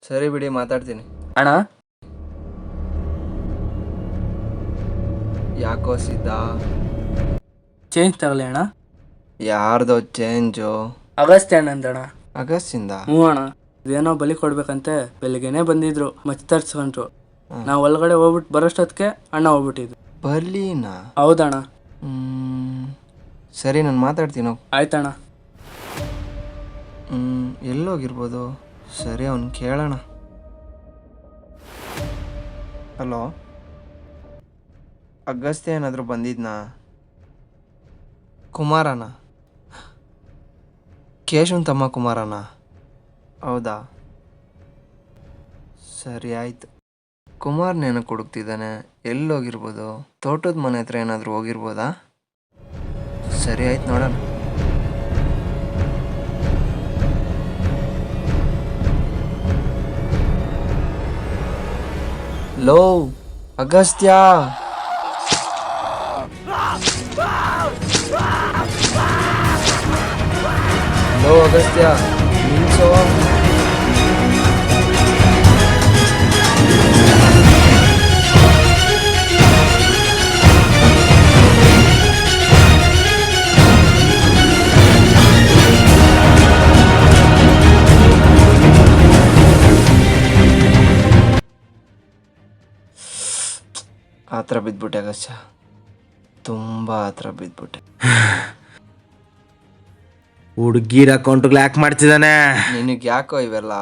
ಸರಿ ಬಿಡಿ, ಮಾತಾಡ್ತೀನಿ. ಅಣ್ಣ ಯಾಕೋ ಸಿದ್ಧ? ಚೇಂಜ್ ತಗೊಳ್ಳಿ ಅಣ್ಣ. ಯಾರ್ದೋ ಚೇಂಜು? ಅಗಸ್ತ್ಯ ಅಣ್ಣಂದಣ್ಣ. ಅಗಸ್ತಿಂದ? ಹ್ಞೂ ಅಣ್ಣ, ಇದೇನೋ ಬಲಿ ಕೊಡ್ಬೇಕಂತೆ ಬೆಳಿಗ್ಗೆನೆ ಬಂದಿದ್ರು, ಮಚ್ಚ ತರ್ಸ್ಕೊಂಡ್ರು. ನಾವು ಒಳಗಡೆ ಹೋಗ್ಬಿಟ್ಟು ಬರೋಷ್ಟೊತ್ತಿಗೆ ಅಣ್ಣ ಹೋಗ್ಬಿಟ್ಟಿದ್ರು. ಬಲಿನಾ? ಹೌದಣ್ಣ. ಸರಿ, ನಾನು ಮಾತಾಡ್ತೀನೋ. ಆಯ್ತಣ್ಣ. ಎಲ್ಲೋಗಿರ್ಬೋದು? ಸರಿ, ಅವ್ನು ಕೇಳೋಣ. ಹಲೋ, ಅಗಸ್ತ್ಯ ಏನಾದರೂ ಬಂದಿದ್ನಾ? ಕುಮಾರನ? ಕೇಶವನ್ ತಮ್ಮ ಕುಮಾರನ? ಹೌದಾ, ಸರಿ ಆಯಿತು. ಕುಮಾರ್ನೇನು ಹುಡುಕ್ತಿದ್ದಾನೆ, ಎಲ್ಲೋಗಿರ್ಬೋದು? ತೋಟದ ಮನೆ ಹತ್ರ ಏನಾದರೂ ಹೋಗಿರ್ಬೋದಾ? ಸರಿ ಆಯ್ತು, ನೋಡೋಣ. ಲೋ ಅಗಸ್ತ್ಯ, ಲೋ ಅಗಸ್ತ್ಯ, ನಿಲ್ಸೋ. ಆತರ ಬಿದ್ಬಿಟ್ಟೆ ಅಗಸ್ತ್ಯ, ತುಂಬ ಆತರ ಬಿದ್ಬಿಟ್ಟೆ. ಹುಡುಗಿರ ಅಕೌಂಟ್ಗಳು ಯಾಕೆ ಮಾಡ್ತಿದ್ದಾನೆ? ನಿನಗೆ ಯಾಕೋ ಇವೆಲ್ಲ?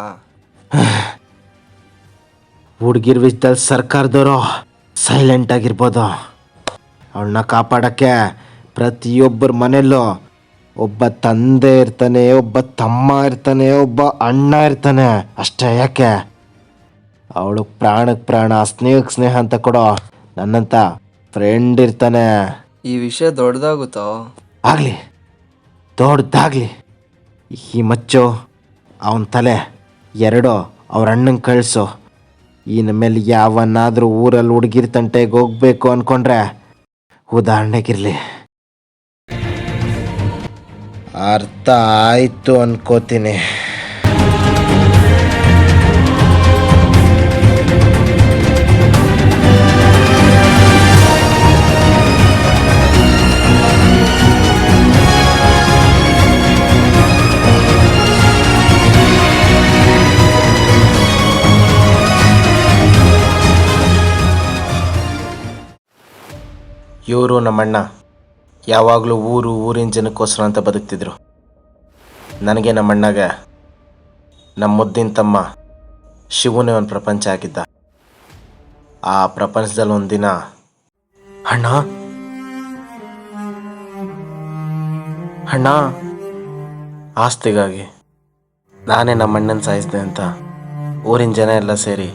ಹುಡುಗಿರ್ ವಿಷಯದಲ್ಲಿ ಸರ್ಕಾರದವರು ಸೈಲೆಂಟ್ ಆಗಿರ್ಬೋದು. ಅವಳನ್ನ ಕಾಪಾಡೋಕ್ಕೆ ಪ್ರತಿಯೊಬ್ಬರ ಮನೆಯಲ್ಲೂ ಒಬ್ಬ ತಂದೆ ಇರ್ತಾನೆ, ಒಬ್ಬ ತಮ್ಮ ಇರ್ತಾನೆ, ಒಬ್ಬ ಅಣ್ಣ ಇರ್ತಾನೆ. ಅಷ್ಟೇ ಯಾಕೆ, ಅವಳು ಪ್ರಾಣಕ್ಕೆ ಪ್ರಾಣ, ಸ್ನೇಹಕ್ಕೆ ಸ್ನೇಹ ಅಂತ ಕೊಡೋ ನನ್ನಂತ ಫ್ರೆಂಡ್ ಇರ್ತಾನೆ. ಈ ವಿಷಯ ದೊಡ್ಡದಾಗುತ್ತೋ? ಆಗಲಿ, ದೊಡ್ಡದಾಗಲಿ. ಈ ಮಚ್ಚು ಅವನ ತಲೆ ಎರಡೋ ಅವ್ರ ಅಣ್ಣಂಗೆ ಕಳಿಸು. ಇನ್ನು ಮೇಲೆ ಯಾವನ್ನಾದರೂ ಊರಲ್ಲಿ ಹುಡುಗಿರ್ ತಂಟೆಗೆ ಹೋಗ್ಬೇಕು ಅಂದ್ಕೊಂಡ್ರೆ ಉದಾಹರಣೆಗಿರಲಿ. ಅರ್ಥ ಆಯಿತು ಅನ್ಕೋತೀನಿ. ಇವರು ನಮ್ಮಣ್ಣ ಯಾವಾಗಲೂ ಊರಿನ ಜನಕ್ಕೋಸ್ಕರ ಅಂತ ಬದುಕ್ತಿದ್ರು. ನನಗೆ ನಮ್ಮಣ್ಣಗೆ ನಮ್ಮ ಮುದ್ದಿನ ತಮ್ಮ ಶಿವನೇ ಒಂದು ಪ್ರಪಂಚ ಆಗಿದ್ದ. ಆ ಪ್ರಪಂಚದಲ್ಲಿ ಒಂದಿನ ಅಣ್ಣ ಅಣ್ಣ ಆಸ್ತಿಗಾಗಿ ನಾನೇ ನಮ್ಮಣ್ಣನ ಸಾಯಿಸಿದೆ ಅಂತ ಊರಿನ ಜನ ಎಲ್ಲ ಸೇರಿ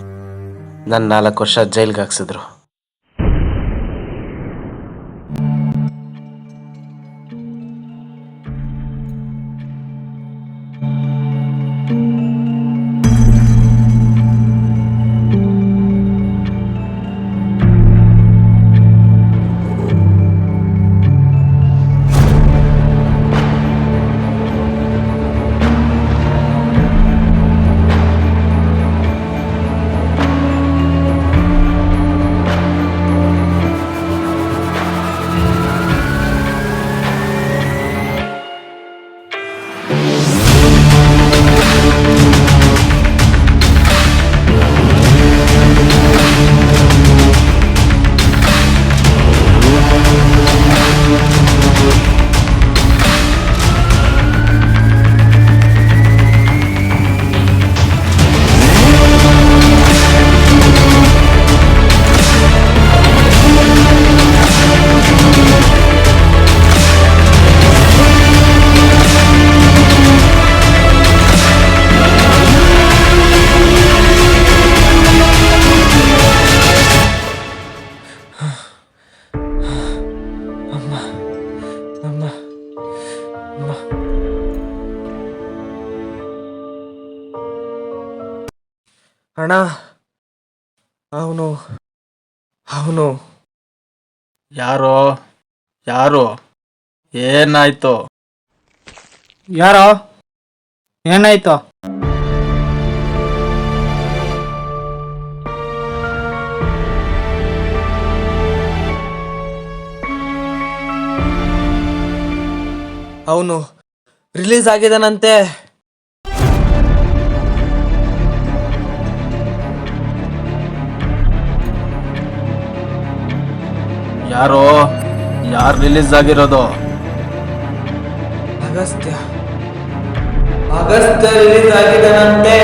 ನನ್ನ 4 ವರ್ಷ ಜೈಲ್ಗೆ ಹಾಕ್ಸಿದ್ರು. ಅಣ್ಣ, ಅವನು ಯಾರೋ ಯಾರು? ಏನಾಯ್ತು? ಯಾರೋ? ಏನಾಯ್ತು? ಅವನು ರಿಲೀಸ್ ಆಗಿದಾನಂತೆ. ಯಾರು ರಿಲೀಸ್ ಆಗಿರೋದು? ಅಗಸ್ತ್ಯ ರಿಲೀಸ್ ಆಗಿದಾನಂತೆ.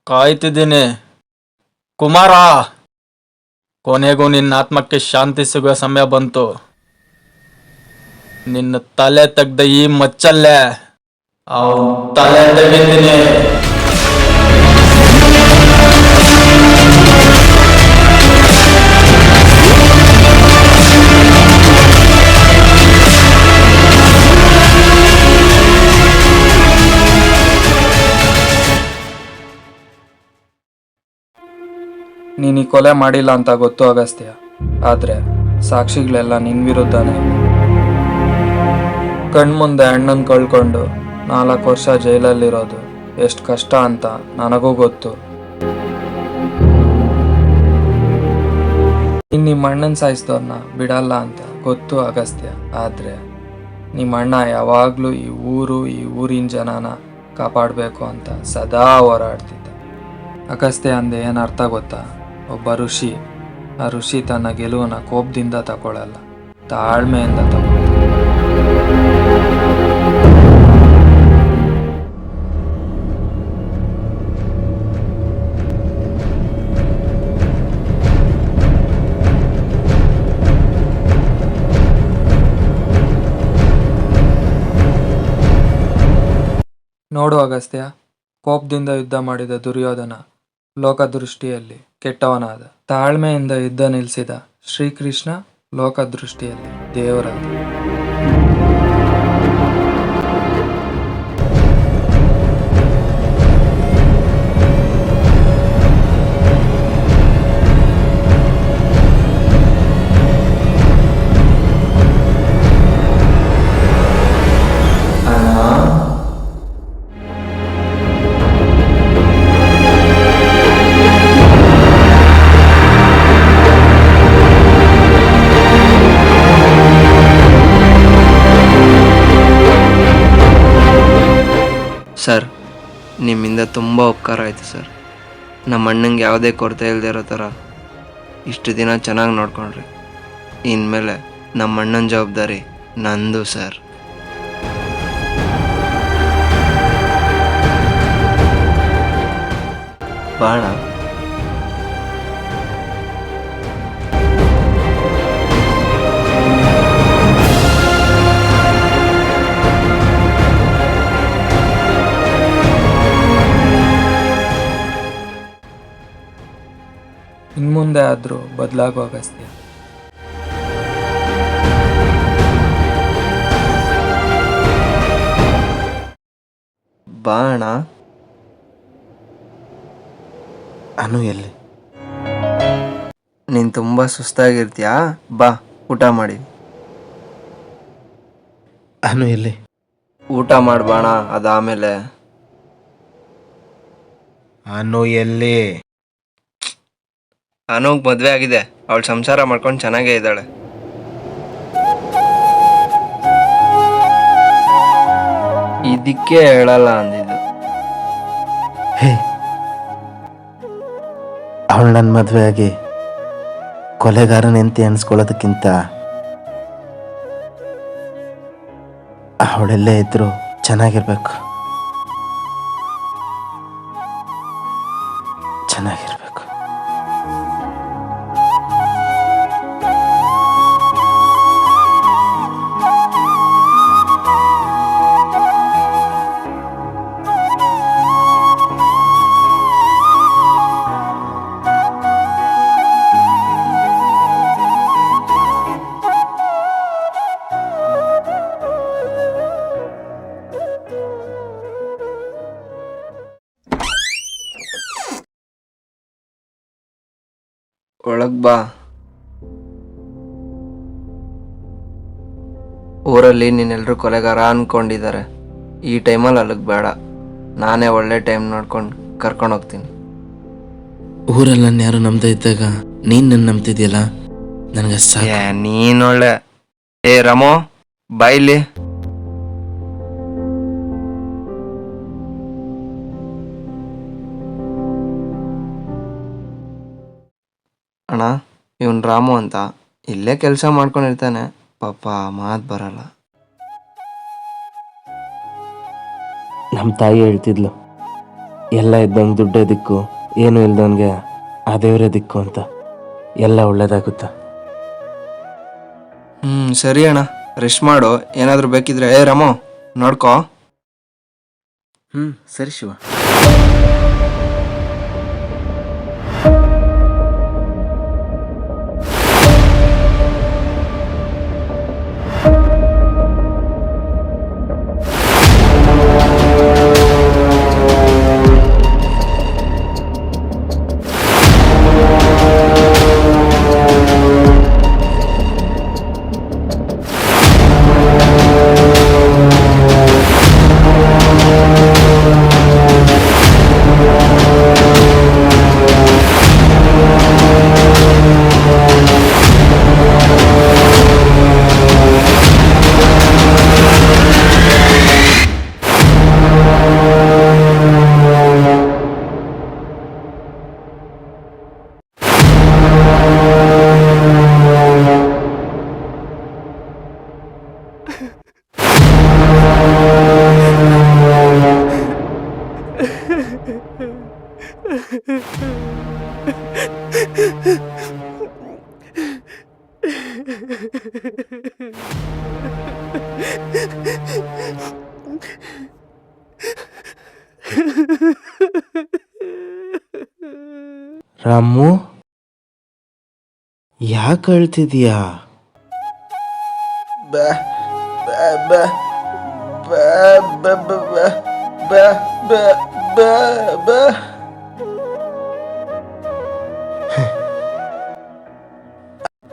ಕಾಯ್ತಿದ್ದೀನಿ ಕುಮಾರ. ಕೊನೆಗೂ ನಿನ್ನ ಆತ್ಮಕ್ಕೆ ಶಾಂತಿ ಸಿಗುವ ಸಮಯ ಬಂತು. ನಿನ್ನ ತಲೆ ತೆಗ್ದ ಈ ಮಚ್ಚಲ್ಲೇ ಅವ್ನ್ ತಲೆ ತೆಗಿತೀನಿ. ನೀನು ಈ ಕೊಲೆ ಮಾಡಿಲ್ಲ ಅಂತ ಗೊತ್ತು ಅಗಸ್ತ್ಯ, ಆದರೆ ಸಾಕ್ಷಿಗಳೆಲ್ಲ ನಿನ್ನ ವಿರುದ್ಧನೇ. ಕಣ್ಮುಂದೆ ಅಣ್ಣನ ಕಳ್ಕೊಂಡು 4 ವರ್ಷ ಜೈಲಲ್ಲಿರೋದು ಎಷ್ಟು ಕಷ್ಟ ಅಂತ ನನಗೂ ಗೊತ್ತು. ನೀನು ನಿಮ್ಮ ಅಣ್ಣನ ಸಾಯಿಸಿದವ್ರನ್ನ ಬಿಡಲ್ಲ ಅಂತ ಗೊತ್ತು ಅಗಸ್ತ್ಯ, ಆದರೆ ನಿಮ್ಮ ಅಣ್ಣ ಯಾವಾಗಲೂ ಈ ಊರಿನ ಜನನ ಕಾಪಾಡಬೇಕು ಅಂತ ಸದಾ ಹೋರಾಡ್ತಿದ್ದ. ಅಗಸ್ತ್ಯ ಅಂದೆ ಏನು ಅರ್ಥ ಗೊತ್ತಾ? ಒಬ್ಬ ಋಷಿ, ಆ ಋಷಿ ತನ್ನ ಗೆಲುವನ್ನ ಕೋಪದಿಂದ ತಗೊಳ್ಳಲ್ಲ, ತಾಳ್ಮೆಯಿಂದ ತಗೊಳ್ತಾನೆ. ನೋಡು ಅಗಸ್ತ್ಯ, ಕೋಪದಿಂದ ಯುದ್ಧ ಮಾಡಿದ ದುರ್ಯೋಧನ ಲೋಕದೃಷ್ಟಿಯಲ್ಲಿ ಕೆಟ್ಟವನಾದ. ತಾಳ್ಮೆಯಿಂದ ಯುದ್ಧ ನಿಲ್ಲಿಸಿದ ಶ್ರೀಕೃಷ್ಣ ಲೋಕದೃಷ್ಟಿಯಲ್ಲಿ ದೇವರಾದ. ಸರ್, ನಿಮ್ಮಿಂದ ತುಂಬ ಉಪಕಾರ ಆಯಿತು ಸರ್. ನಮ್ಮ ಅಣ್ಣಂಗೆ ಯಾವುದೇ ಕೊರತೆ ಇಲ್ಲದೆ ಇರೋ ಥರ ಇಷ್ಟು ದಿನ ಚೆನ್ನಾಗಿ ನೋಡ್ಕೊಂಡ್ರಿ. ಇನ್ಮೇಲೆ ನಮ್ಮ ಅಣ್ಣನ ಜವಾಬ್ದಾರಿ ನಂದು ಸರ್. ಬಾಣ ಇನ್ಮುಂದೆ ಆದರೂ ಬದಲಾಗೋ ಅಗಸ್ತ್ಯ. ಬಾಣ ಅನು ಎಲ್ಲಿ? ನೀನು ತುಂಬ ಸುಸ್ತಾಗಿರ್ತೀಯಾ? ಬಾ, ಊಟ ಮಾಡಿ. ಅನು ಎಲ್ಲಿ? ಊಟ ಮಾಡ್ಬಾಣ, ಅದಾಮೇಲೆ. ಅನು ಎಲ್ಲಿ? ಅನುಗ್ ಮದುವೆ ಆಗಿದೆ, ಅವಳು ಸಂಸಾರ ಮಾಡ್ಕೊಂಡು ಚೆನ್ನಾಗೇ ಇದ್ದಾಳೆ. ಇದಕ್ಕೆ ಹೇಳಲ್ಲ ಅಂದಿದ್ದು. ಹೇ, ಅವಳು ನನ್ನ ಮದುವೆ ಆಗಿ ಕೊಲೆಗಾರನೆಂತ ಎಣಿಸ್ಕೊಳ್ಳೋದಕ್ಕಿಂತ ಅವಳೆಲ್ಲೇ ಇದ್ರು ಚೆನ್ನಾಗಿರ್ಬೇಕು. ಒಳಗ್ ಬಾ. ಊರಲ್ಲಿ ನೀನೆಲ್ಲರೂ ಕೊಲೆಗಾರ ಅನ್ಕೊಂಡಿದ್ದಾರೆ. ಈ ಟೈಮಲ್ಲಿ ಅಲ್ಲಿಗೆ ಬೇಡ, ನಾನೇ ಒಳ್ಳೆ ಟೈಮ್ ನೋಡ್ಕೊಂಡು ಕರ್ಕೊಂಡು ಹೋಗ್ತೀನಿ. ಊರಲ್ಲಿ ನನ್ನ ಯಾರು ನಂಬ್ತಾ ಇದ್ದಾಗ ನೀನು ನನ್ನ ನಂಬ್ತಿದ್ಯಲ್ಲ, ನನಗೆ ಸಾಕು. ನೀನೊಳ್ಳೆ. ರಮೋ ಬಾಯ್ಲಿ. ಅಣ್ಣ, ಇವನ್ ರಾಮು ಅಂತ ಇಲ್ಲೇ ಕೆಲಸ ಮಾಡ್ಕೊಂಡಿರ್ತಾನೆ. ಪಾಪ ಮಾತು ಬರಲ್ಲ. ನಮ್ಮ ತಾಯಿ ಹೇಳ್ತಿದ್ಲು, ಎಲ್ಲ ಇದ್ದಂಗೆ ದುಡ್ಡೇ ದಿಕ್ಕು, ಏನು ಇಲ್ದವನಿಗೆ ಆ ದೇವರೇ ದಿಕ್ಕು ಅಂತ. ಎಲ್ಲ ಒಳ್ಳೇದಾಗುತ್ತಾ? ಸರಿ ಅಣ್ಣ, ರೆಸ್ಟ್ ಮಾಡು. ಏನಾದರೂ ಬೇಕಿದ್ರೆ ರಮೋ ನೋಡ್ಕೋ. ಸರಿ ಶಿವ. ರಾಮು, ಯಾಕೆ ಅಳ್ತಿದೀಯಾ?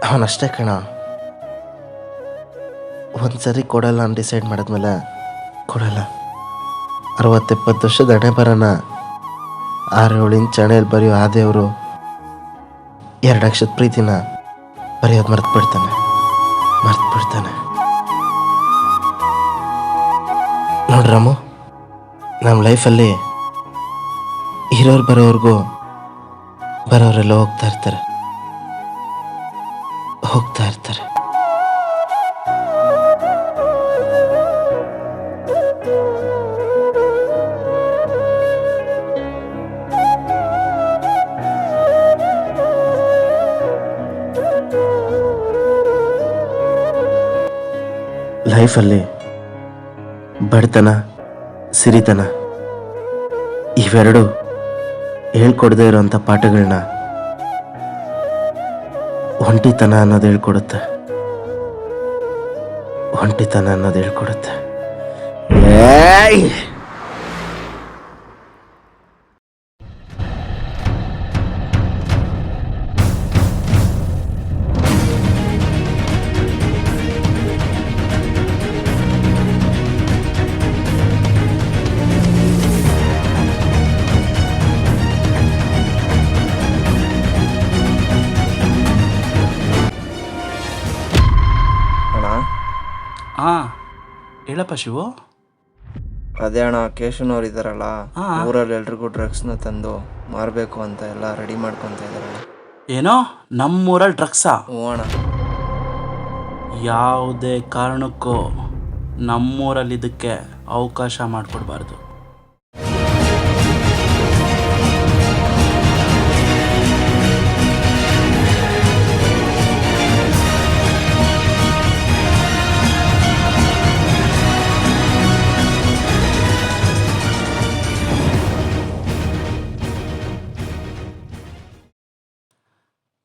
ಅವನಷ್ಟೇ ಕಣ. ಒಂದ್ಸರಿ ಕೊಡಲ್ಲ ಅಂತ ಡಿಸೈಡ್ ಮಾಡಿದ್ಮೇಲೆ ಕೊಡಲ್ಲ. 60-70 ವರ್ಷದ ಹಣೆ ಬರೋಣ 6-7 ಇಂಚ್ ಹಣೆಯಲ್ಲಿ ಬರೆಯೋ ಆ ದೇವರು 2 ಅಕ್ಷರದ ಪ್ರೀತಿನ ಬರೆಯೋದು ಮರ್ತು ಬಿಡ್ತಾನೆ. ನೋಡ್ರಮ್ಮ, ನಮ್ಮ ಲೈಫಲ್ಲಿ ಇರೋರು ಬರೋವರೆಗೂ ಬರೋರೆಲ್ಲ ಹೋಗ್ತಾ ಇರ್ತಾರೆ. ಲೈಫಲ್ಲಿ ಬಡತನ, ಸಿರಿತನ ಇವೆರಡು ಹೇಳ್ಕೊಡದೇ ಇರೋಂಥ ಪಾಠಗಳನ್ನ ಒಂಟಿತನ ಅನ್ನೋದು ಹೇಳ್ಕೊಡುತ್ತೆ. ಹಾಂ ಹೇಳಪ್ಪ ಶಿವು. ಅದೇ ಅಣ್ಣ, ಕೇಶವನವ್ರು ಇದ್ದಾರಲ್ಲ, ಊರಲ್ಲಿ ಎಲ್ರಿಗೂ ಡ್ರಗ್ಸ್ನ ತಂದು ಮಾರಬೇಕು ಅಂತ ಎಲ್ಲ ರೆಡಿ ಮಾಡ್ಕೊತ ಇದ್ದಾರಣ್ಣ. ಏನೋ ನಮ್ಮೂರಲ್ಲಿ ಡ್ರಗ್ಸಾ? ಹ್ಞೂ ಅಣ್ಣ. ಯಾವುದೇ ಕಾರಣಕ್ಕೂ ನಮ್ಮೂರಲ್ಲಿ ಇದಕ್ಕೆ ಅವಕಾಶ ಮಾಡಿಕೊಡ್ಬಾರ್ದು.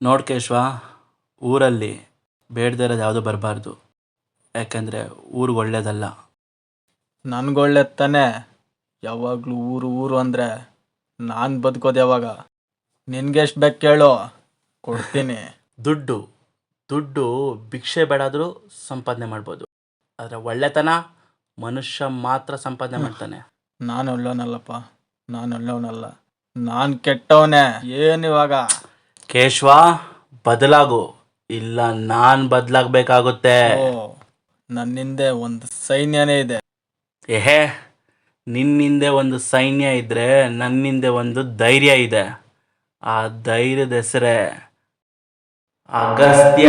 ನೋಡ್ ಕೇಶವ, ಊರಲ್ಲಿ ಬೇಡದೇ ಇರೋದು ಯಾವುದೂ ಬರಬಾರ್ದು. ಯಾಕೆಂದರೆ ಊರಿಗೆ ಒಳ್ಳೇದಲ್ಲ. ನನಗೊಳ್ಳೆ ತಾನೆ. ಯಾವಾಗಲೂ ಊರು ಅಂದರೆ ನಾನು ಬದುಕೋದು ಯಾವಾಗ? ನಿನ್ಗೆ ಎಷ್ಟು ಬೇಕು ಕೇಳು, ಕೊಡ್ತೀನಿ. ದುಡ್ಡು ದುಡ್ಡು ಭಿಕ್ಷೆ ಬೇಡಾದರೂ ಸಂಪಾದನೆ ಮಾಡ್ಬೋದು, ಆದರೆ ಒಳ್ಳೆತನ ಮನುಷ್ಯ ಮಾತ್ರ ಸಂಪಾದನೆ ಮಾಡ್ತಾನೆ. ನಾನು ಒಳ್ಳೆಯವನಲ್ಲಪ್ಪ, ನಾನು ಒಳ್ಳೆಯವನಲ್ಲ, ನಾನು ಕೆಟ್ಟವನೇ. ಏನಿವಾಗ? ಕೇಶವ, ಬದಲಾಗು, ಇಲ್ಲ ನಾನು ಬದಲಾಗಬೇಕಾಗುತ್ತೆ. ಓ, ನನ್ನಿಂದೆ ಒಂದು ಸೈನ್ಯನೇ ಇದೆ. ಏಹೇ, ನಿನ್ನಿಂದೆ ಒಂದು ಸೈನ್ಯ ಇದ್ರೆ ನನ್ನಿಂದೆ ಒಂದು ಧೈರ್ಯ ಇದೆ. ಆ ಧೈರ್ಯದ ಹೆಸರೇ ಅಗಸ್ತ್ಯ.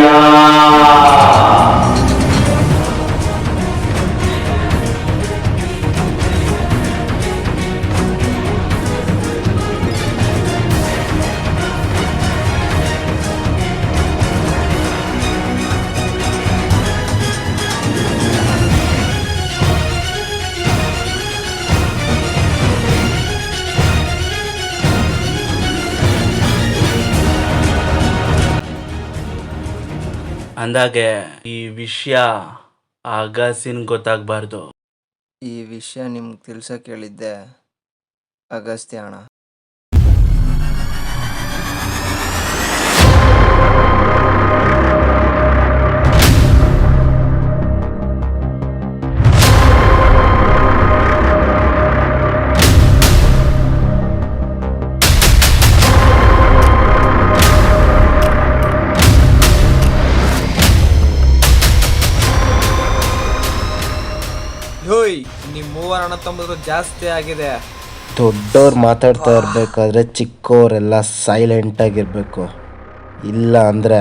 ಅಂದಾಗೆ ಈ ವಿಷಯ ಅಗಸಿನ್ ಗೊತ್ತಾಗಬಾರ್ದು. ಈ ವಿಷಯ ನಿಮ್ಗೆ ತಿಳ್ಸಕ್ಕೆ ಹೇಳಿದ್ದೆ ಅಗಸ್ತ್ಯ ಅಣ್ಣ. ಹೋಯ್, ನಿಮ್ ಮೂವರ ಅಣ್ಣ ತಮ್ಮದ್ರು ಜಾಸ್ತಿ ಆಗಿದೆ. ದೊಡ್ಡವ್ರು ಮಾತಾಡ್ತಾ ಇರಬೇಕಾದ್ರೆ ಚಿಕ್ಕವರೆಲ್ಲ ಸೈಲೆಂಟಾಗಿರಬೇಕು, ಇಲ್ಲ ಅಂದರೆ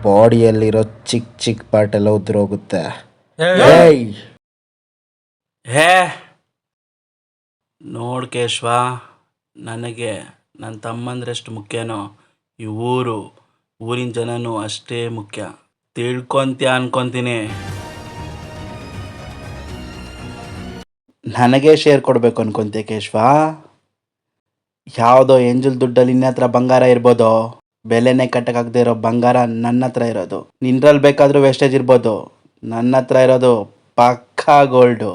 ಬಾಡಿಯಲ್ಲಿರೋ ಚಿಕ್ಕ ಚಿಕ್ಕ ಪಾರ್ಟ್ ಎಲ್ಲ ಉದ್ರೋಗುತ್ತೆ. ಏಯ್, ಹೇ ನೋಡ್ ಕೇಶವ, ನನಗೆ ನನ್ನ ತಮ್ಮಂದ್ರೆಷ್ಟು ಮುಖ್ಯನೋ ಈ ಊರಿನ ಜನನೂ ಅಷ್ಟೇ ಮುಖ್ಯ. ತಿಳ್ಕೊಂತೀಯ ಅನ್ಕೊಂತೀನಿ. ನನಗೆ ಶೇರ್ ಕೊಡಬೇಕು ಅನ್ಕೊಂತೀಯ ಕೇಶವ? ಯಾವುದೋ ಎಂಜಲ್ ದುಡ್ಡಲ್ಲಿ ನಿನ್ನ ಹತ್ರ ಬಂಗಾರ ಇರ್ಬೋದು, ಬೆಲೆನೇ ಕಟ್ಟಕ್ಕಾಗದೇ ಇರೋ ಬಂಗಾರ ನನ್ನ ಹತ್ರ ಇರೋದು. ನಿನ್ರಲ್ಲಿ ಬೇಕಾದರೂ ವೇಸ್ಟೇಜ್ ಇರ್ಬೋದು, ನನ್ನ ಹತ್ರ ಇರೋದು ಪಕ್ಕಾ ಗೋಲ್ಡು.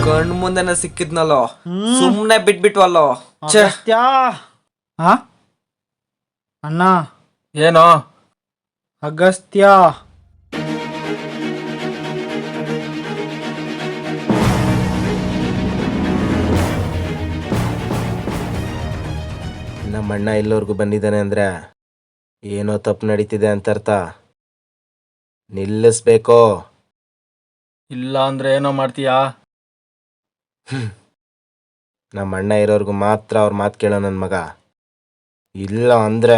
ಕಣ್ ಮುಂದೆನೆ ಸಿಕ್ಕಿದ್ನಲ್ಲೋ, ಸುಮ್ನೆ ಬಿಟ್ಬಿಟ್ವಲ್ಲೋ. ಅಣ್ಣ, ಏನೋ? ಅಗಸ್ತ್ಯ. ನಮ್ಮ ಅಣ್ಣ ಇಲ್ಲೋರ್ಗು ಬಂದಿದ್ದಾನೆ ಅಂದರೆ ಏನೋ ತಪ್ಪು ನಡೀತಿದೆ ಅಂತ ಅರ್ಥ. ನಿಲ್ಲಿಸ್ಬೇಕೋ? ಇಲ್ಲ ಅಂದ್ರೆ ಏನೋ ಮಾಡ್ತೀಯಾ? ನಮ್ಮ ಅಣ್ಣ ಇರೋರ್ಗು ಮಾತ್ರ ಅವ್ರ ಮಾತು ಕೇಳೋ ನನ್ನ ಮಗ, ಇಲ್ಲ ಅಂದರೆ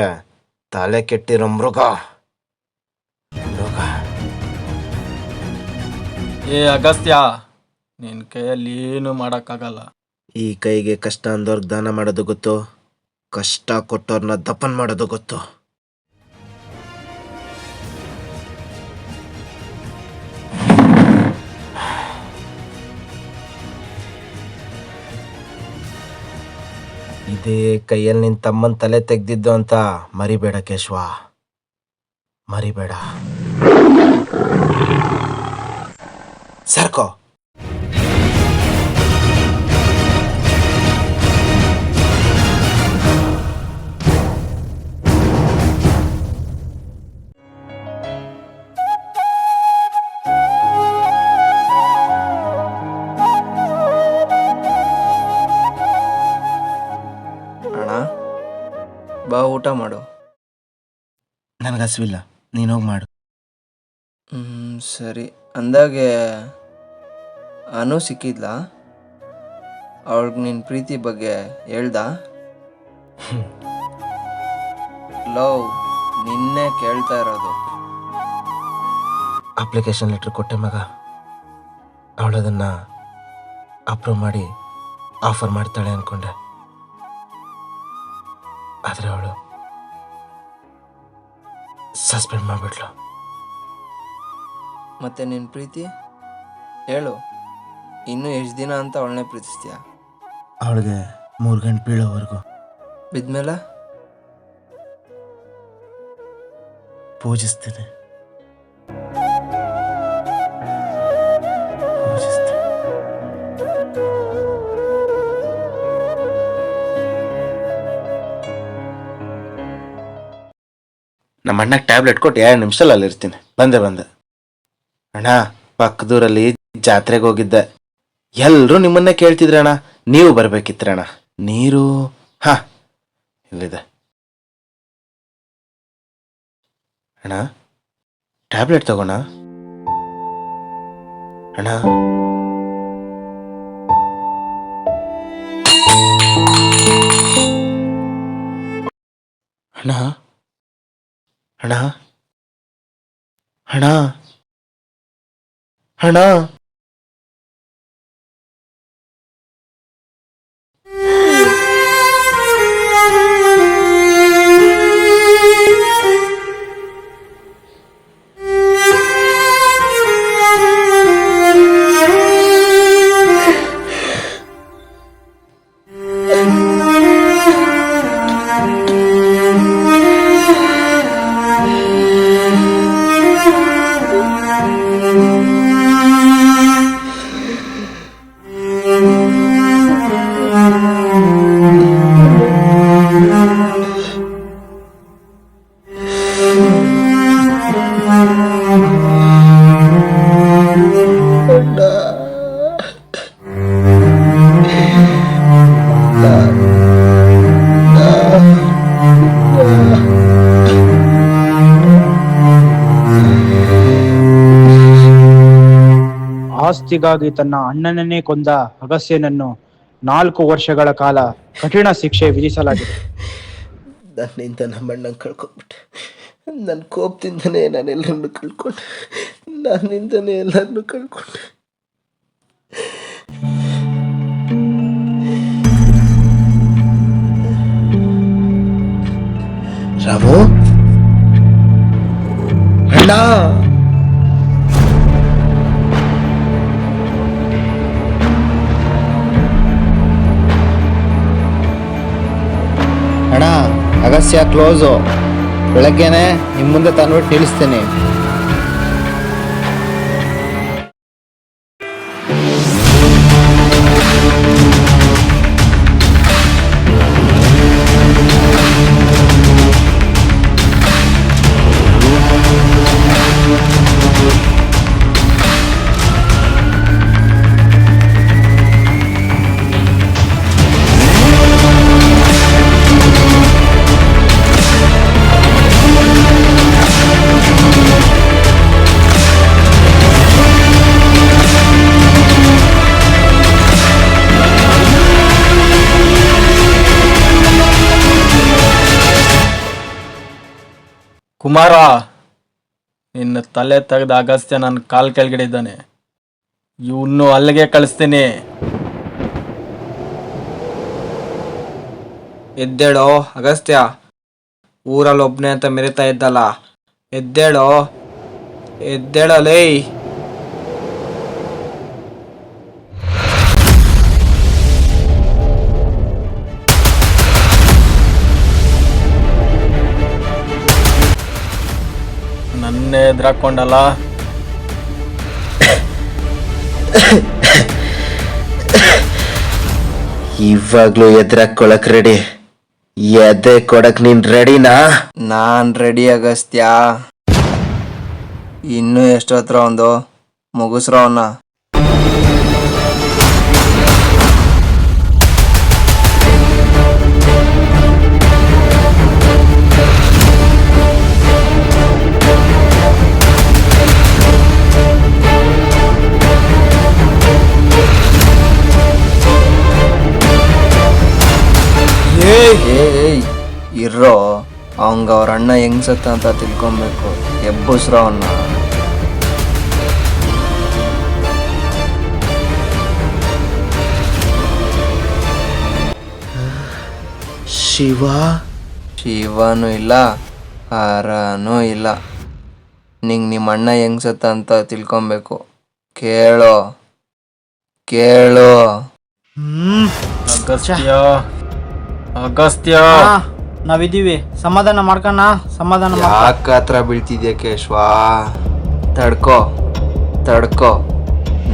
ತಲೆ ಕೆಟ್ಟಿರೋ ಮೃಗ. ಏ ಅಗಸ್ತ್ಯ, ನಿನ್ನ ಕೈಯಲ್ಲಿ ಏನು ಮಾಡೋಕ್ಕಾಗಲ್ಲ. ಈ ಕೈಗೆ ಕಷ್ಟ ಅಂದವ್ರಿಗೆ ದಾನ ಮಾಡೋದು ಗೊತ್ತು, ಕಷ್ಟ ಕೊಟ್ಟವ್ರನ್ನ ದಫನ್ ಮಾಡೋದು ಗೊತ್ತು. ಇದೇ ಕೈಯಲ್ಲಿ ನಿನ್ನ ತಮ್ಮನ ತಲೆ ತೆಗ್ದಿದ್ದು ಅಂತ ಮರಿಬೇಡ ಕೇಶವ, ಮರಿಬೇಡ. ಸರ್ಕೋ. ಅಣ್ಣ ಬಾ, ಊಟ ಮಾಡು. ನನಗೆ ಹಸಿವಿಲ್ಲ, ನೀನೋಗಿ ಮಾಡು. ಸರಿ. ಅಂದಾಗೆ ಅನು ಸಿಕ್ಕಿದ್ಲಾ? ಅವಳಿಗೆ ನಿನ್ನ ಪ್ರೀತಿ ಬಗ್ಗೆ ಹೇಳ್ದ? ಲವ್ ನಿನ್ನೆ ಕೇಳ್ತಾ ಇರೋದು. ಅಪ್ಲಿಕೇಶನ್ ಲೆಟ್ರ್ ಕೊಟ್ಟೆ ಮಗ, ಅವಳದನ್ನು ಅಪ್ರೂವ್ ಮಾಡಿ ಆಫರ್ ಮಾಡ್ತಾಳೆ ಅಂದ್ಕೊಂಡೆ, ಆದರೆ ಅವಳು ಸಸ್ಪೆಂಡ್ ಮಾಡಿಬಿಟ್ಲು. ಮತ್ತೆ ನಿನ್ನ ಪ್ರೀತಿ ಹೇಳು, ಇನ್ನೂ ಎಷ್ಟು ದಿನ ಅಂತ ಅವಳನ್ನೇ ಪ್ರೀತಿಸ್ತೀಯ? ಅವಳಿಗೆ 3 ಗಂಟೆ ಬೀಳೋವರೆಗೂ. ಬಿದ್ಮೇಲೆ ಪೂಜಿಸ್ತೀನಿ. ನಮ್ಮ ಅಣ್ಣಗೆ ಟ್ಯಾಬ್ಲೆಟ್ ಕೊಟ್ಟು 2 ನಿಮಿಷದಲ್ಲಿ ಅಲ್ಲಿರ್ತೀನಿ. ಬಂದೆ ಅಣ್ಣ. ಪಕ್ಕದೂರಲ್ಲಿ ಜಾತ್ರೆಗೆ ಹೋಗಿದ್ದೆ. ಎಲ್ಲರೂ ನಿಮ್ಮನ್ನೇ ಕೇಳ್ತಿದ್ರೆ ಅಣ್ಣ. ನೀವು ಬರ್ಬೇಕಿತ್ತು ಅಣ್ಣ. ನೀರು ಇಲ್ಲಿದೆ ಅಣ್ಣ. ಟ್ಯಾಬ್ಲೆಟ್ ತಗೋಣ ಅಣ್ಣ. ಅಣ್ಣ ಅಣ್ಣ ಅಣ್ಣ ಅಣ್ಣ. ಆಸ್ತಿಗಾಗಿ ತನ್ನ ಅಣ್ಣನನ್ನೇ ಕೊಂದ ಅಗಸ್ತ್ಯನನ್ನು 4 ವರ್ಷಗಳ ಕಾಲ ಕಠಿಣ ಶಿಕ್ಷೆ ವಿಧಿಸಲಾಗಿದೆ. ನನ್ನಿಂದ ನಮ್ಮ ಅಣ್ಣನ ಕಳ್ಕೊಂಡ್ಬಿಟ್ಟೆ. ನನ್ನ ಕೋಪದಿಂದನೇ ನಾನೆಲ್ಲರನ್ನು ಕಳ್ಕೊಂಡೆ. ನನ್ನಿಂದನೇ ಎಲ್ಲರನ್ನು ಕಳ್ಕೊಂಡೆ. ರಾಮು ಅಣ್ಣ. ಅಣ್ಣ, ಅಗಸ್ತ್ಯ ಕ್ಲೋಸು. ಬೆಳಗ್ಗೆನೆ ನಿಮ್ಮ ಮುಂದೆ ತಂದ್ಬಿಟ್ಟು ನಿಲ್ಲಿಸ್ತೀನಿ. ಕುಮಾರ, ನಿನ್ನ ತಲೆ ತೆಗೆದ ಅಗಸ್ತ್ಯ ನನ್ನ ಕಾಲ್ ಕೆಳಗಡೆ ಇದ್ದಾನೆ. ಇವನು ಅಲ್ಲಿಗೆ ಕಳಿಸ್ತೀನಿ. ಎದ್ದೇಳೋ ಅಗಸ್ತ್ಯ, ಊರಲ್ಲಿ ಒಬ್ನೇ ಅಂತ ಮೆರಿತಾ ಇದ್ದಲ್ಲ, ಎದ್ದೇಳಲೇ. ನನ್ನೇ ಎದುರಾಕೊಂಡಲ್ಲ. ಇವಾಗ್ಲೂ ಎದುರಾಕೊಳಕ್ ರೆಡಿ. ಎದೆ ಕೊಡಕ್ ನೀನ್ ರೆಡಿನಾ? ನಾನ್ ರೆಡಿ ಅಗಸ್ತ್ಯ. ಇನ್ನೂ ಎಷ್ಟೊತ್ತರ ಒಂದು ಮುಗಿಸ್ರೋ ಅವನ್ನ. ಇರ್ರೋ, ಅವಂಗ ಅವ್ರ ಅಣ್ಣ ಹೆಂಗ್ ಸತ್ತ ಅಂತ ತಿಳ್ಕೊಬೇಕು. ಎಬ್ಬಸ್ರೋ ಅವನ್ನ. ಶಿವನೂ ಇಲ್ಲ, ಹರನೂ ಇಲ್ಲ. ನಿಂಗೆ ನಿಮ್ಮ ಅಣ್ಣ ಹೆಂಗ್ ಸತ್ತ ಅಂತ ತಿಳ್ಕೊಬೇಕು. ಕೇಳೋ. ಅಗಸ್ತ್ಯ, ನಾವಿದ್ದೀವಿ, ಸಮಾಧಾನ ಮಾಡ್ಕಣ. ಯಾಕೆ ಹತ್ರ ಬೀಳ್ತಿದ್ಯಾ ಕೇಶ್ವಾ? ತಡ್ಕೋ.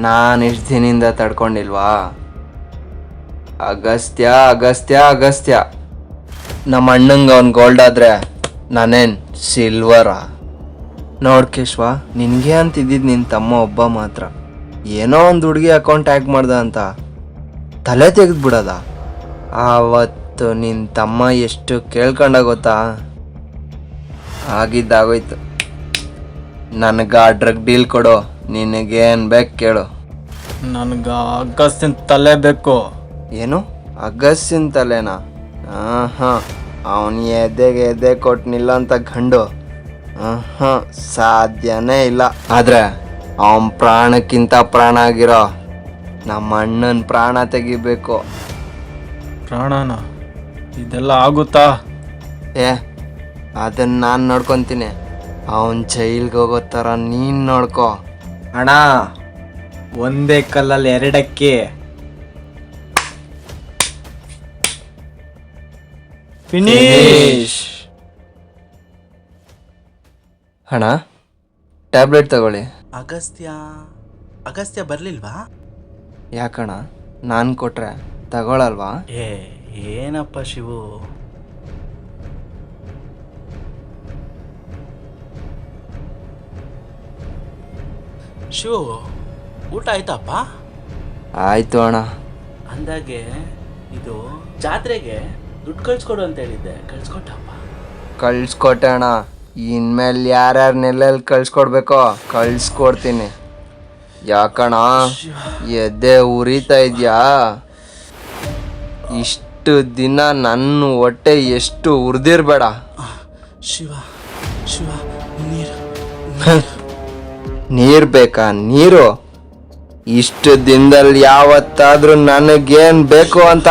ನಾನು ಇಷ್ಟು ದಿನದಿಂದ ತಡ್ಕೊಂಡಿಲ್ವಾ? ಅಗಸ್ತ್ಯ. ನಮ್ಮ ಅಣ್ಣಂಗೆ ಅವ್ನು ಗೋಲ್ಡ್ ಆದ್ರೆ ನಾನೇನು ಸಿಲ್ವರಾ? ನೋಡ್ ಕೇಶ್ವ, ನಿನಗೆ ಅಂತಿದ್ದಿದ್ದು ನಿನ್ನ ತಮ್ಮ ಒಬ್ಬ ಮಾತ್ರ. ಏನೋ ಒಂದು ಹುಡುಗಿ ಅಕೌಂಟ್ ಹ್ಯಾಕ್ ಮಾಡ್ದ ಅಂತ ತಲೆ ತೆಗೆದ್ಬಿಡೋದ? ಆವತ್ತು ನಿನ್ನ ತಮ್ಮ ಎಷ್ಟು ಕೇಳ್ಕೊಂಡ ಗೊತ್ತಾ? ಆಗಿದ್ದಾಗೋಯ್ತು. ನನಗೆ ಆ ಡ್ರಗ್ ಡೀಲ್ ಕೊಡು, ನಿನಗೇನು ಬೇಕು ಕೇಳು. ನನ್ಗೆ ಅಗಸ್ತಿನ ತಲೆ ಬೇಕು. ಏನು ಅಗಸ್ಸಿನ ತಲೆನಾ? ಹಾಂ, ಅವನು ಎದೆ ಕೊಟ್ಟನಿಲ್ಲ ಅಂತ ಗಂಡು ಸಾಧ್ಯನೇ ಇಲ್ಲ. ಆದ್ರೆ ಅವನ ಪ್ರಾಣಕ್ಕಿಂತ ಪ್ರಾಣ ಆಗಿರೋ ನಮ್ಮ ಅಣ್ಣನ ಪ್ರಾಣ ತೆಗಿಬೇಕು. ಪ್ರಾಣನ? ಇದೆಲ್ಲ ಆಗುತ್ತಾ? ಅದನ್ನ ನಾನು ನೋಡ್ಕೊತೀನಿ. ಅವನ್ ಜೈಲ್ಗೆ ಹೋಗೋ ಥರ ನೀನು ನೋಡ್ಕೋ. ಅಣ್ಣ, ಒಂದೇ ಕಲ್ಲಲ್ಲಿ ಎರಡಕ್ಕೆ. ಫಿನಿಶ್. ಅಣ್ಣ, ಟ್ಯಾಬ್ಲೆಟ್ ತಗೊಳ್ಳಿ. ಅಗಸ್ತ್ಯ ಬರ್ಲಿಲ್ವಾ? ಯಾಕಣ್ಣ, ನಾನು ಕೊಟ್ರೆ ತಗೊಳಲ್ವಾ? ಏನಪ್ಪ ಶಿವು, ಊಟ ಆಯ್ತಪ್ಪ? ಆಯ್ತು ಅಣ್ಣ. ಅಂದಾಗೆ ಇದು ಜಾತ್ರೆಗೆ ದುಡ್ಡು ಕಳ್ಸ್ಕೊಡು ಅಂತ ಹೇಳಿದ್ದೆ, ಕಳ್ಸ್ಕೊಟ್ಟಪ್ಪ? ಕಳ್ಸ್ಕೊಟ್ಟೆ ಅಣ್ಣ. ಇನ್ಮೇಲೆ ಯಾರ್ಯಾರನ್ನೆಲ್ಲೆಲ್ಲಿ ಕಳ್ಸ್ಕೊಡ್ಬೇಕೋ ಕಳ್ಸ್ಕೊಡ್ತೀನಿ. ಯಾಕಣ್ಣ ಎದೆ ಉರಿತಾ ಇದೆಯಾ? ಇಷ್ಟು ದಿನ ನನ್ನ ಹೊಟ್ಟೆ ಎಷ್ಟು ಉರಿದಿರ್ಬೇಡ. ಶಿವ ಶಿವ, ನೀರು ನೀರು ಬೇಕಾ? ನೀರು ಇಷ್ಟು ದಿನದಲ್ಲಿ ಯಾವತ್ತಾದ್ರೂ ನನಗೇನು ಬೇಕು ಅಂತ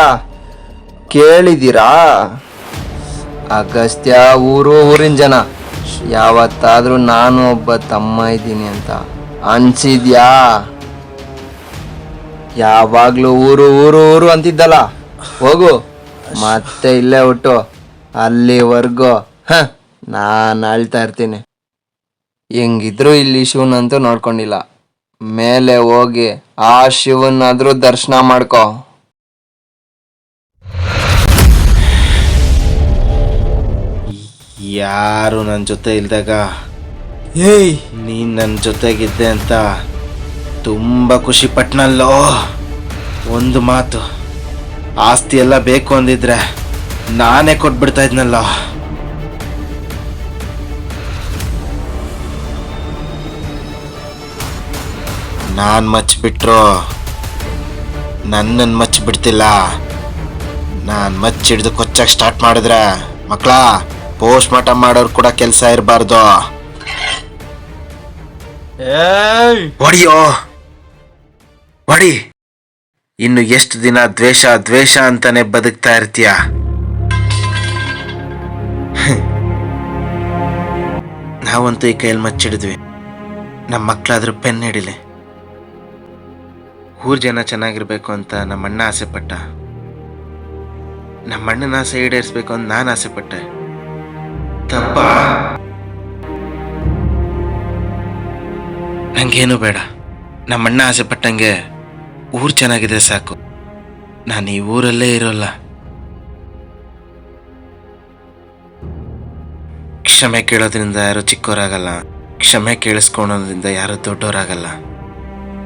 ಕೇಳಿದ್ದೀರಾ? ಅಗಸ್ತ್ಯ ಊರಿನ ಜನ ಯಾವತ್ತಾದ್ರೂ ನಾನು ಒಬ್ಬ ತಮ್ಮ ಇದ್ದೀನಿ ಅಂತ ಅನ್ಸಿದ್ಯಾ? ಯಾವಾಗ್ಲೂ ಊರು ಅಂತಿದ್ದಲ್ಲ, ಹೋಗು ಮತ್ತೆ ಇಲ್ಲೇ ಹುಟ್ಟು. ಅಲ್ಲಿವರೆಗೂ ನಾನು ಅಳ್ತಾ ಇರ್ತೀನಿ. ಹೆಂಗಿದ್ರು ಇಲ್ಲಿ ಶಿವನಂತೂ ನೋಡ್ಕೊಂಡಿಲ್ಲ. ಮೇಲೆ ಹೋಗಿ ಆ ಶಿವನಾದ್ರೂ ದರ್ಶನ ಮಾಡ್ಕೋ. ಯಾರು ನನ್ನ ಜೊತೆ ಇಲ್ದಾಗ ಏಯ್, ನೀನು ನನ್ನ ಜೊತೆಗಿದ್ದೆ ಅಂತ ತುಂಬ ಖುಷಿ ಪಟ್ನಲ್ಲೋ. ಒಂದು ಮಾತು, ಆಸ್ತಿ ಎಲ್ಲ ಬೇಕು ಅಂದಿದ್ರೆ ನಾನೇ ಕೊಟ್ಬಿಡ್ತಾ ಇದ್ನಲ್ಲೋ. ನಾನು ಮಚ್ಚಿಬಿಟ್ರು ನನ್ನನ್ನು ಮಚ್ಚಿಬಿಡ್ತಿಲ್ಲ. ನಾನು ಮಚ್ಚಿಡ್ದು ಕೊಚ್ಚಕ್ಕೆ ಸ್ಟಾರ್ಟ್ ಮಾಡಿದ್ರೆ ಮಕ್ಕಳ ಪೋಸ್ಟ್ ಮಾರ್ಟಮ್ ಮಾಡೋರು ಕೂಡ ಕೆಲಸ ಇರಬಾರ್ದು. ಹೊಡಿಯೋ ಹೊಡಿ. ಇನ್ನು ಎಷ್ಟು ದಿನ ದ್ವೇಷ ಅಂತಾನೆ ಬದುಕ್ತಾ ಇರ್ತೀಯ? ನಾವಂತೂ ಈ ಕೈಯಲ್ಲಿ ಮಚ್ಚಿಡಿದ್ವಿ, ನಮ್ಮ ಮಕ್ಕಳಾದ್ರೂ ಪೆನ್ ಹಿಡಿಲಿ. ಊರ್ ಜನ ಚೆನ್ನಾಗಿರ್ಬೇಕು ಅಂತ ನಮ್ಮ ಅಣ್ಣ ಆಸೆ ಪಟ್ಟ, ನಮ್ಮ ಅಣ್ಣನ ಆಸೆ ಈಡೇರಿಸ್ಬೇಕು ಅಂತ ನಾನು ಆಸೆ ಪಟ್ಟೆ. ತಪ್ಪ? ನಂಗೇನು ಬೇಡ, ನಮ್ಮ ಅಣ್ಣ ಆಸೆ ಪಟ್ಟಂಗೆ ಊರು ಚೆನ್ನಾಗಿದ್ರೆ ಸಾಕು. ನಾನು ಈ ಊರಲ್ಲೇ ಇರೋಲ್ಲ. ಕ್ಷಮೆ ಕೇಳೋದ್ರಿಂದ ಯಾರು ಚಿಕ್ಕವರಾಗಲ್ಲ, ಕ್ಷಮೆ ಕೇಳಿಸ್ಕೊಳೋದ್ರಿಂದ ಯಾರು ದೊಡ್ಡವರಾಗಲ್ಲ.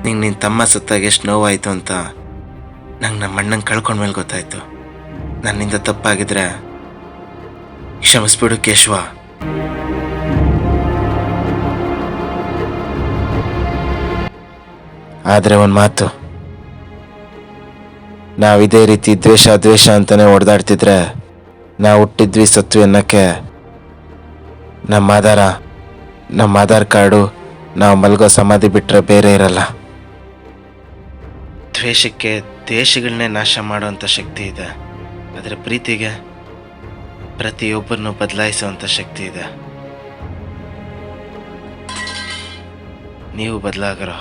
ನಿಂಗೆ ನಿನ್ನ ತಮ್ಮ ಸತ್ತಾಗ ಎಷ್ಟು ನೋವಾಯಿತು ಅಂತ ನಂಗೆ ನಮ್ಮ ಅಣ್ಣಂಗೆ ಕಳ್ಕೊಂಡ್ಮೇಲೆ ಗೊತ್ತಾಯ್ತು. ನನ್ನಿಂದ ತಪ್ಪಾಗಿದ್ರೆ ಕ್ಷಮಿಸ್ಬಿಡು ಕೇಶವ. ಆದರೆ ಒಂದು ಮಾತು, ನಾವಿದೇ ರೀತಿ ದ್ವೇಷ ಅಂತಾನೆ ಹೊಡೆದಾಡ್ತಿದ್ರೆ ನಾವು ಹುಟ್ಟಿದ್ವಿ ಸತ್ವಿ ಅನ್ನೋಕ್ಕೆ ನಮ್ಮ ಆಧಾರ್ ಕಾರ್ಡು ನಾವು ಮಲ್ಗೋ ಸಮಾಧಿ ಬಿಟ್ಟರೆ ಬೇರೆ ಇರಲ್ಲ. ದ್ವೇಷಕ್ಕೆ ದೇಶಗಳನ್ನೇ ನಾಶ ಮಾಡುವಂಥ ಶಕ್ತಿ ಇದೆ, ಆದರೆ ಪ್ರೀತಿಗೆ ಪ್ರತಿಯೊಬ್ಬರನ್ನು ಬದಲಾಯಿಸುವಂಥ ಶಕ್ತಿ ಇದೆ. ನೀವು ಬದಲಾಗರೋ.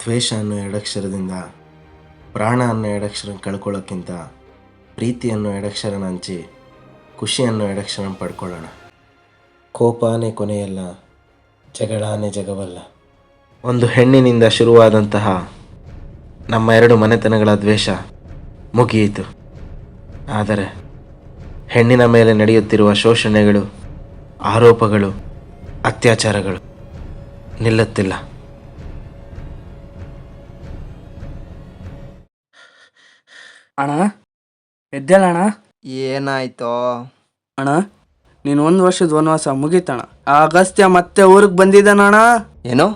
ದ್ವೇಷ ಅನ್ನೋ ಎರಡಕ್ಷರದಿಂದ ಪ್ರಾಣ ಅನ್ನೋ ಎರಡಕ್ಷರ ಕಳ್ಕೊಳ್ಳೋಕ್ಕಿಂತ ಪ್ರೀತಿ ಅನ್ನೋ ಎರಡಕ್ಷರನ ಹಂಚಿ ಖುಷಿ ಅನ್ನೋ ಎರಡಕ್ಷರ ಪಡ್ಕೊಳ್ಳೋಣ. ಕೋಪನೇ ಕೊನೆಯಲ್ಲ, ಜಗಳಾನೇ ಜಗವಲ್ಲ. ಒಂದು ಹೆಣ್ಣಿನಿಂದ ಶುರುವಾದಂತಹ ನಮ್ಮ ಎರಡು ಮನೆತನಗಳ ದ್ವೇಷ ಮುಗಿಯಿತು. ಆದರೆ ಹೆಣ್ಣಿನ ಮೇಲೆ ನಡೆಯುತ್ತಿರುವ ಶೋಷಣೆಗಳು, ಆರೋಪಗಳು, ಅತ್ಯಾಚಾರಗಳು ನಿಲ್ಲುತ್ತಿಲ್ಲ. ಅಣ್ಣ ಎದ್ದೇಳ ಅಣ್ಣ. ಏನಾಯ್ತೋ? ಅಣ್ಣ ನೀನು 1 ವರ್ಷದ ವನವಾಸ ಮುಗೀತಣ್ಣ. ಆ ಅಗಸ್ತ್ಯ ಮತ್ತೆ ಊರಿಗೆ ಬಂದಿದ್ದಾನಣ್ಣ. ಏನೋ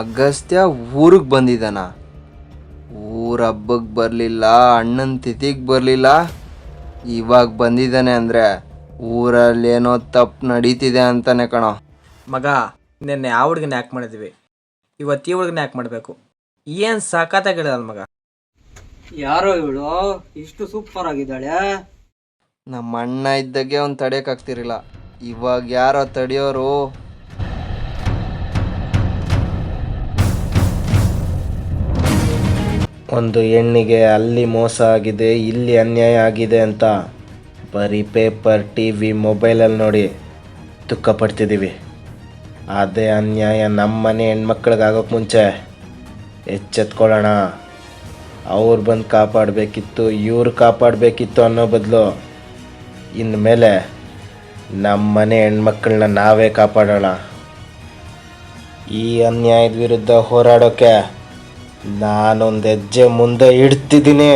ಅಗಸ್ತ್ಯ ಊರಿಗೆ ಬಂದಿದ್ದಾನ? ಊರ ಹಬ್ಬಕ್ಕೆ ಬರಲಿಲ್ಲ, ಅಣ್ಣನ ತಿಥಿಗೆ ಬರಲಿಲ್ಲ, ಇವಾಗ ಬಂದಿದ್ದಾನೆ ಅಂದರೆ ಊರಲ್ಲಿ ಏನೋ ತಪ್ಪು ನಡೀತಿದೆ ಅಂತಾನೆ ಕಣೋ. ಮಗ, ನಿನ್ನೆ ಆ ಹುಡುಗನ ಯಾಕೆ ಮಾಡಿದ್ವಿ, ಇವತ್ತು ಈ ಹುಡುಗನ ಯಾಕೆ ಮಾಡಬೇಕು? ಏನು ಸಾಕಾತಾಗಿಡಲ್ಲ ಮಗ. ಯಾರೋ ಇವಳು ಇಷ್ಟು ಸೂಪರ್ ಆಗಿದ್ದಾಳೆ. ನಮ್ಮ ಅಣ್ಣ ಇದ್ದಾಗೆ ಅವ್ನು ತಡೆಯೋಕ್ಕಾಗ್ತಿರಲಿಲ್ಲ, ಇವಾಗ ಯಾರೋ ತಡೆಯೋರು? ಒಂದು ಹೆಣ್ಣಿಗೆ ಅಲ್ಲಿ ಮೋಸ ಆಗಿದೆ, ಇಲ್ಲಿ ಅನ್ಯಾಯ ಆಗಿದೆ ಅಂತ ಬರೀ ಪೇಪರ್, TV, ಮೊಬೈಲಲ್ಲಿ ನೋಡಿ ದುಃಖ ಪಡ್ತಿದ್ದೀವಿ. ಅದೇ ಅನ್ಯಾಯ ನಮ್ಮನೆ ಹೆಣ್ಮಕ್ಳಿಗೆ ಆಗೋಕ್ಕೆ ಮುಂಚೆ ಎಚ್ಚೆತ್ಕೊಳ್ಳೋಣ. ಅವ್ರು ಬಂದು ಕಾಪಾಡಬೇಕಿತ್ತು, ಇವ್ರು ಕಾಪಾಡಬೇಕಿತ್ತು ಅನ್ನೋ ಬದಲು ಇನ್ಮೇಲೆ ನಮ್ಮನೆ ಹೆಣ್ಮಕ್ಳನ್ನ ನಾವೇ ಕಾಪಾಡೋಣ. ಈ ಅನ್ಯಾಯದ ವಿರುದ್ಧ ಹೋರಾಡೋಕ್ಕೆ ನಾನೊಂದು ಹೆಜ್ಜೆ ಮುಂದೆ ಇಡ್ತಿದ್ದೀನಿ.